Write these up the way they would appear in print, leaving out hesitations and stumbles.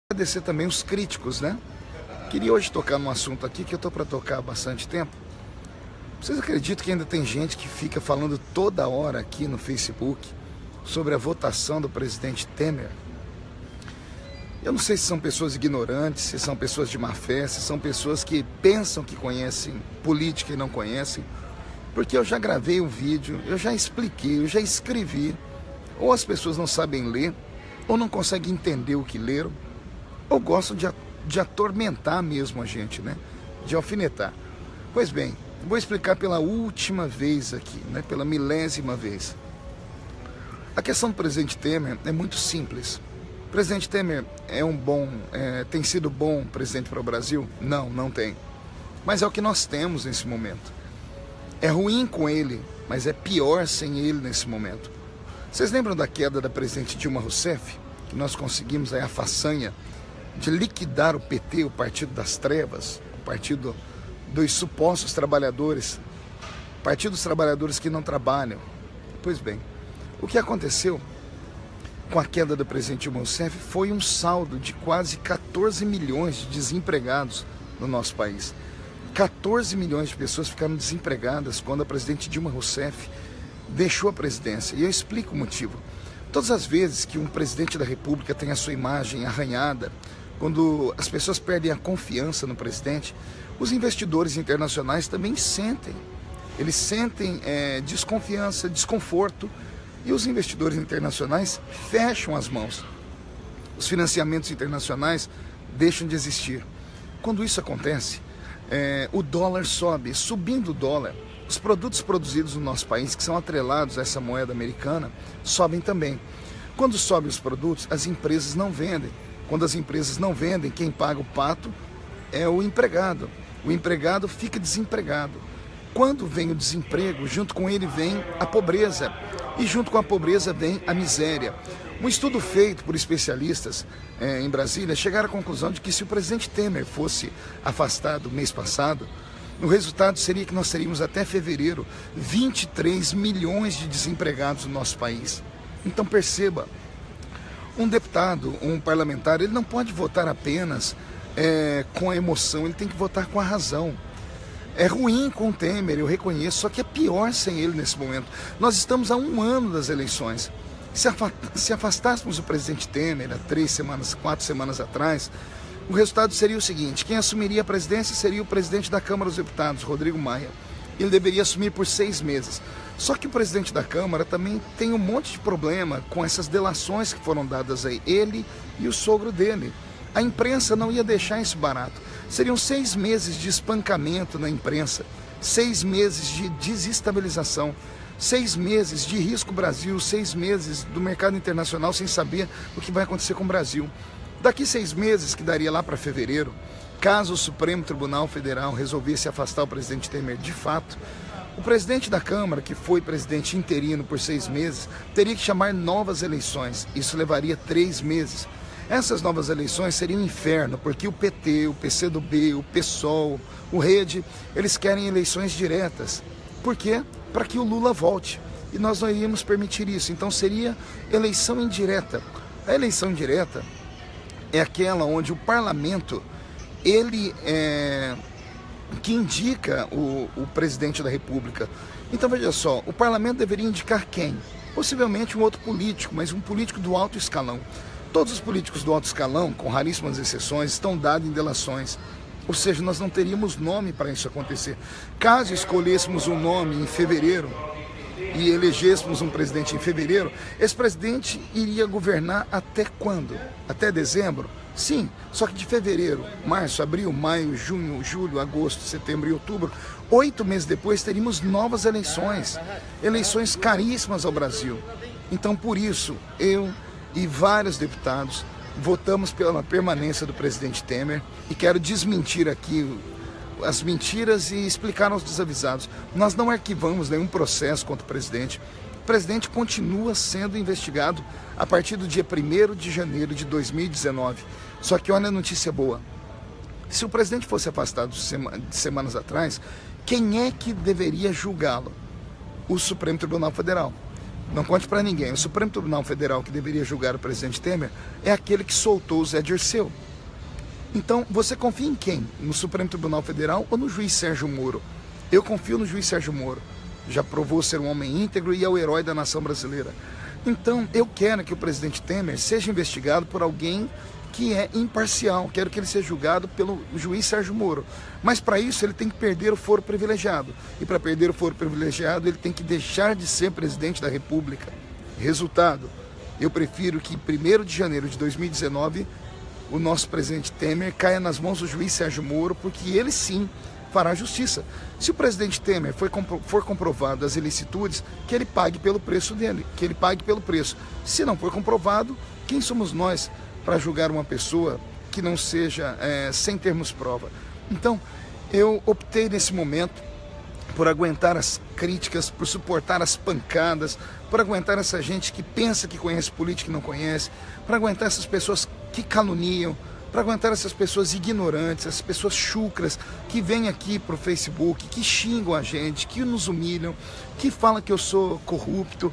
Agradecer também os críticos, né? Queria hoje tocar num assunto aqui que eu tô para tocar há bastante tempo. Vocês acreditam que ainda tem gente que fica falando toda hora aqui no Facebook sobre a votação do presidente Temer? Eu não sei se são pessoas ignorantes, se são pessoas de má fé, se são pessoas que pensam que conhecem política e não conhecem, porque eu já gravei um vídeo, eu já expliquei, eu já escrevi. Ou as pessoas não sabem ler, ou não conseguem entender o que leram, ou gostam de atormentar mesmo a gente, né? De alfinetar. Pois bem, vou explicar pela última vez aqui, né? Pela milésima vez. A questão do presidente Temer é muito simples. O presidente Temer tem sido bom presidente para o Brasil? Não, não tem. Mas é o que nós temos nesse momento. É ruim com ele, mas é pior sem ele nesse momento. Vocês lembram da queda da presidente Dilma Rousseff? Que nós conseguimos aí a façanha de liquidar o PT, o Partido das Trevas, o Partido dos supostos trabalhadores, Partido dos Trabalhadores que não trabalham. Pois bem, o que aconteceu com a queda do presidente Dilma Rousseff foi um saldo de quase 14 milhões de desempregados no nosso país. 14 milhões de pessoas ficaram desempregadas quando a presidente Dilma Rousseff deixou a presidência. E eu explico o motivo. Todas as vezes que um presidente da República tem a sua imagem arranhada, quando as pessoas perdem a confiança no presidente, os investidores internacionais também sentem. Eles sentem desconfiança, desconforto, e os investidores internacionais fecham as mãos. Os financiamentos internacionais deixam de existir. Quando isso acontece, o dólar sobe. Subindo o dólar, os produtos produzidos no nosso país, que são atrelados a essa moeda americana, sobem também. Quando sobem os produtos, as empresas não vendem. Quando as empresas não vendem, quem paga o pato é o empregado. O empregado fica desempregado. Quando vem o desemprego, junto com ele vem a pobreza. E junto com a pobreza vem a miséria. Um estudo feito por especialistas em Brasília chegaram à conclusão de que se o presidente Temer fosse afastado mês passado, o resultado seria que nós teríamos até fevereiro 23 milhões de desempregados no nosso país. Então perceba, um deputado, um parlamentar, ele não pode votar apenas com a emoção, ele tem que votar com a razão. É ruim com o Temer, eu reconheço, só que é pior sem ele nesse momento. Nós estamos há 1 ano das eleições. Se afastássemos o presidente Temer há 3 semanas, 4 semanas atrás, o resultado seria o seguinte: quem assumiria a presidência seria o presidente da Câmara dos Deputados, Rodrigo Maia. Ele deveria assumir por 6 meses. Só que o presidente da Câmara também tem um monte de problema com essas delações que foram dadas aí, ele e o sogro dele. A imprensa não ia deixar isso barato. Seriam 6 meses de espancamento na imprensa, 6 meses de desestabilização, 6 meses de risco Brasil, 6 meses do mercado internacional sem saber o que vai acontecer com o Brasil. Daqui 6 meses, que daria lá para fevereiro, caso o Supremo Tribunal Federal resolvesse afastar o presidente Temer de fato, o presidente da Câmara, que foi presidente interino por 6 meses, teria que chamar novas eleições. Isso levaria 3 meses. Essas novas eleições seriam um inferno, porque o PT, o PCdoB, o PSOL, o Rede, eles querem eleições diretas. Por quê? Para que o Lula volte. E nós não iríamos permitir isso. Então seria eleição indireta. A eleição indireta é aquela onde o parlamento, ele que indica o presidente da República. Então veja só, o parlamento deveria indicar quem? Possivelmente um outro político, mas um político do alto escalão. Todos os políticos do alto escalão, com raríssimas exceções, estão dados em delações. Ou seja, nós não teríamos nome para isso acontecer. Caso escolhêssemos um nome em fevereiro e elegêssemos um presidente em fevereiro, esse presidente iria governar até quando? Até dezembro? Sim, só que de fevereiro, março, abril, maio, junho, julho, agosto, setembro e outubro, 8 meses depois teríamos novas eleições. Eleições caríssimas ao Brasil. Então, por isso, eu e vários deputados votamos pela permanência do presidente Temer e quero desmentir aqui as mentiras e explicar aos desavisados. Nós não arquivamos nenhum processo contra o presidente. O presidente continua sendo investigado a partir do dia 1º de janeiro de 2019. Só que olha a notícia boa. Se o presidente fosse afastado de semanas atrás, quem é que deveria julgá-lo? O Supremo Tribunal Federal. Não conte para ninguém. O Supremo Tribunal Federal que deveria julgar o presidente Temer é aquele que soltou o Zé Dirceu. Então, você confia em quem? No Supremo Tribunal Federal ou no juiz Sérgio Moro? Eu confio no juiz Sérgio Moro. Já provou ser um homem íntegro e é o herói da nação brasileira. Então, eu quero que o presidente Temer seja investigado por alguém que é imparcial. Quero que ele seja julgado pelo juiz Sérgio Moro. Mas para isso ele tem que perder o foro privilegiado. E para perder o foro privilegiado ele tem que deixar de ser presidente da República. Resultado, eu prefiro que em 1º de janeiro de 2019 o nosso presidente Temer caia nas mãos do juiz Sérgio Moro, porque ele sim fará justiça. Se o presidente Temer for comprovado as ilicitudes, que ele pague pelo preço dele, que ele pague pelo preço. Se não for comprovado, quem somos nós para julgar uma pessoa que não seja sem termos prova? Então, eu optei nesse momento por aguentar as críticas, por suportar as pancadas, por aguentar essa gente que pensa que conhece política e não conhece, para aguentar essas pessoas que caluniam, para aguentar essas pessoas ignorantes, essas pessoas chucras que vêm aqui para o Facebook, que xingam a gente, que nos humilham, que falam que eu sou corrupto.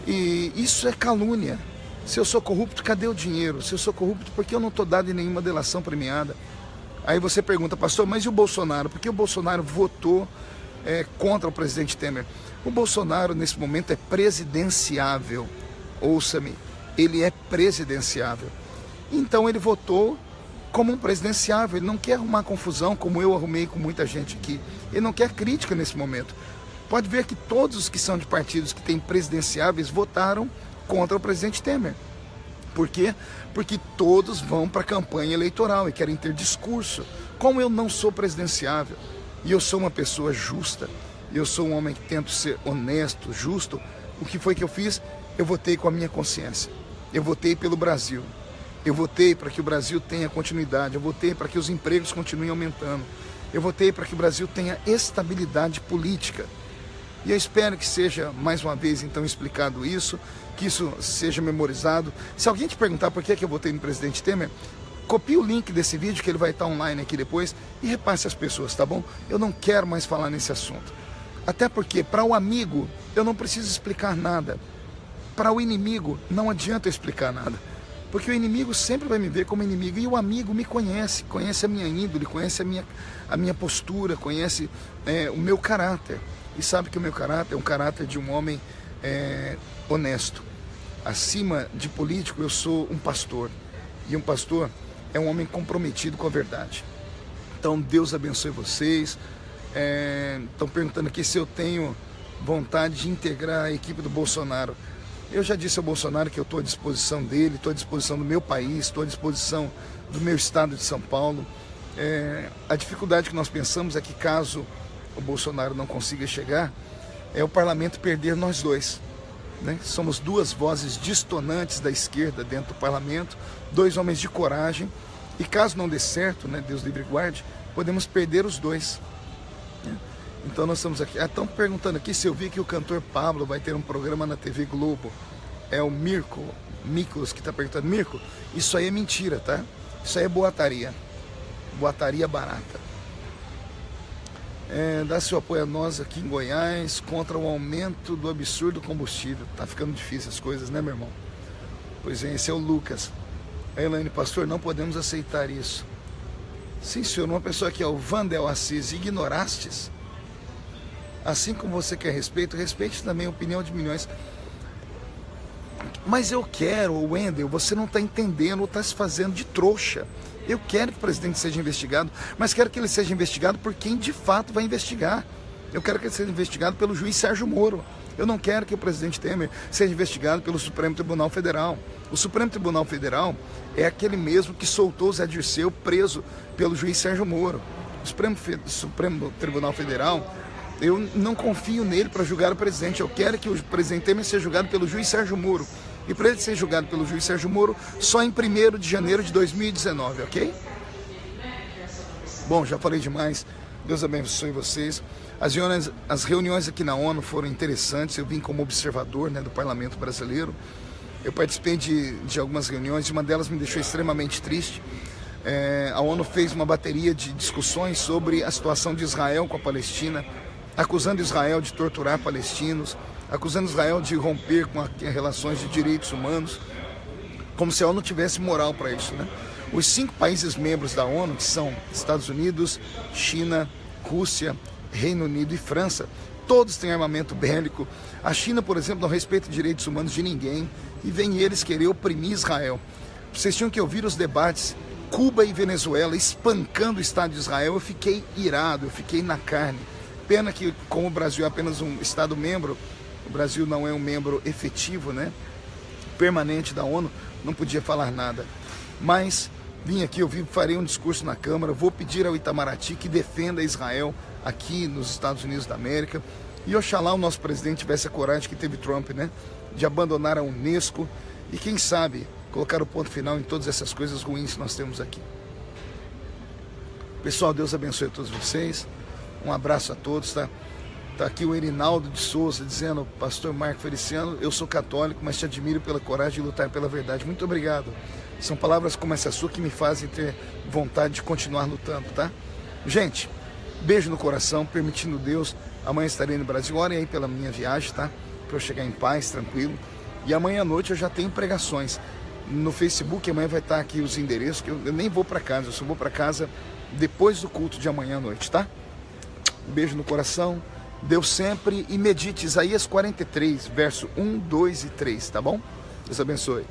E isso é calúnia. Se eu sou corrupto, cadê o dinheiro? Se eu sou corrupto, por que eu não estou dado em nenhuma delação premiada? Aí você pergunta, pastor, mas e o Bolsonaro? Por que o Bolsonaro votou contra o presidente Temer? O Bolsonaro, nesse momento, é presidenciável. Ouça-me, ele é presidenciável. Então ele votou como um presidenciável. Ele não quer arrumar confusão, como eu arrumei com muita gente aqui. Ele não quer crítica nesse momento. Pode ver que todos os que são de partidos que têm presidenciáveis votaram contra o presidente Temer. Por quê? Porque todos vão para a campanha eleitoral e querem ter discurso. Como eu não sou presidenciável e eu sou uma pessoa justa, eu sou um homem que tento ser honesto, justo, o que foi que eu fiz? Eu votei com a minha consciência. Eu votei pelo Brasil. Eu votei para que o Brasil tenha continuidade. Eu votei para que os empregos continuem aumentando. Eu votei para que o Brasil tenha estabilidade política. E eu espero que seja, mais uma vez, então, explicado isso, que isso seja memorizado. Se alguém te perguntar por que eu votei no presidente Temer, copie o link desse vídeo, que ele vai estar online aqui depois, e repasse às pessoas, tá bom? Eu não quero mais falar nesse assunto. Até porque, para o amigo, eu não preciso explicar nada. Para o inimigo, não adianta eu explicar nada. Porque o inimigo sempre vai me ver como inimigo, e o amigo me conhece, conhece a minha índole, conhece a minha postura, conhece o meu caráter. E sabe que o meu caráter é um caráter de um homem honesto. Acima de político, eu sou um pastor. E um pastor é um homem comprometido com a verdade. Então, Deus abençoe vocês. Estão perguntando aqui se eu tenho vontade de integrar a equipe do Bolsonaro. Eu já disse ao Bolsonaro que eu estou à disposição dele, estou à disposição do meu país, estou à disposição do meu estado de São Paulo. A dificuldade que nós pensamos é que, caso o Bolsonaro não consiga chegar, é o parlamento perder nós dois. Né? Somos duas vozes dissonantes da esquerda dentro do parlamento, dois homens de coragem, e caso não dê certo, né, Deus livre e guarde, podemos perder os dois. Né? Então nós estamos aqui. Estão perguntando aqui se eu vi que o cantor Pablo vai ter um programa na TV Globo. É o Miklos que está perguntando. Mirko, isso aí é mentira, tá? Isso aí é boataria. Boataria barata. Dá seu apoio a nós aqui em Goiás contra o aumento do absurdo combustível. Tá ficando difícil as coisas, né, meu irmão? Pois é, esse é o Lucas. Elaine, pastor, não podemos aceitar isso. Sim, senhor, uma pessoa que é o Vandel Assis, ignorastes? Assim como você quer respeito, respeite também a opinião de milhões. Mas eu quero, Wendel, você não está entendendo ou está se fazendo de trouxa. Eu quero que o presidente seja investigado, mas quero que ele seja investigado por quem de fato vai investigar. Eu quero que ele seja investigado pelo juiz Sérgio Moro. Eu não quero que o presidente Temer seja investigado pelo Supremo Tribunal Federal. O Supremo Tribunal Federal é aquele mesmo que soltou o Zé Dirceu preso pelo juiz Sérgio Moro. O Supremo Tribunal Federal, eu não confio nele para julgar o presidente. Eu quero que o presidente Temer seja julgado pelo juiz Sérgio Moro. E para ele ser julgado pelo juiz Sérgio Moro, só em 1º de janeiro de 2019, ok? Bom, já falei demais. Deus abençoe vocês. As reuniões aqui na ONU foram interessantes. Eu vim como observador, né, do Parlamento Brasileiro. Eu participei de algumas reuniões, uma delas me deixou extremamente triste. A ONU fez uma bateria de discussões sobre a situação de Israel com a Palestina, acusando Israel de torturar palestinos, acusando Israel de romper com as relações de direitos humanos, como se a ONU não tivesse moral para isso, né? Os 5 países membros da ONU, que são Estados Unidos, China, Rússia, Reino Unido e França, todos têm armamento bélico. A China, por exemplo, não respeita direitos humanos de ninguém e vem eles querer oprimir Israel. Vocês tinham que ouvir os debates, Cuba e Venezuela espancando o Estado de Israel. Eu fiquei irado, eu fiquei na carne. Pena que, como o Brasil é apenas um Estado membro, o Brasil não é um membro efetivo, né, permanente da ONU, não podia falar nada. Mas vim aqui, farei um discurso na Câmara, vou pedir ao Itamaraty que defenda Israel aqui nos Estados Unidos da América. E oxalá o nosso presidente tivesse a coragem que teve Trump, né, de abandonar a Unesco e, quem sabe, colocar o ponto final em todas essas coisas ruins que nós temos aqui. Pessoal, Deus abençoe a todos vocês. Um abraço a todos, tá? Tá aqui o Erinaldo de Souza dizendo: Pastor Marco Feliciano, eu sou católico, mas te admiro pela coragem de lutar pela verdade. Muito obrigado. São palavras como essa sua que me fazem ter vontade de continuar lutando, tá? Gente, beijo no coração, permitindo Deus. Amanhã estarei no Brasil. Orem aí pela minha viagem, tá? Para eu chegar em paz, tranquilo. E amanhã à noite eu já tenho pregações no Facebook. Amanhã vai estar aqui os endereços, que eu nem vou para casa, eu só vou para casa depois do culto de amanhã à noite, tá? Um beijo no coração. Deus sempre, e medite Isaías 43, verso 1, 2 e 3, tá bom? Deus abençoe.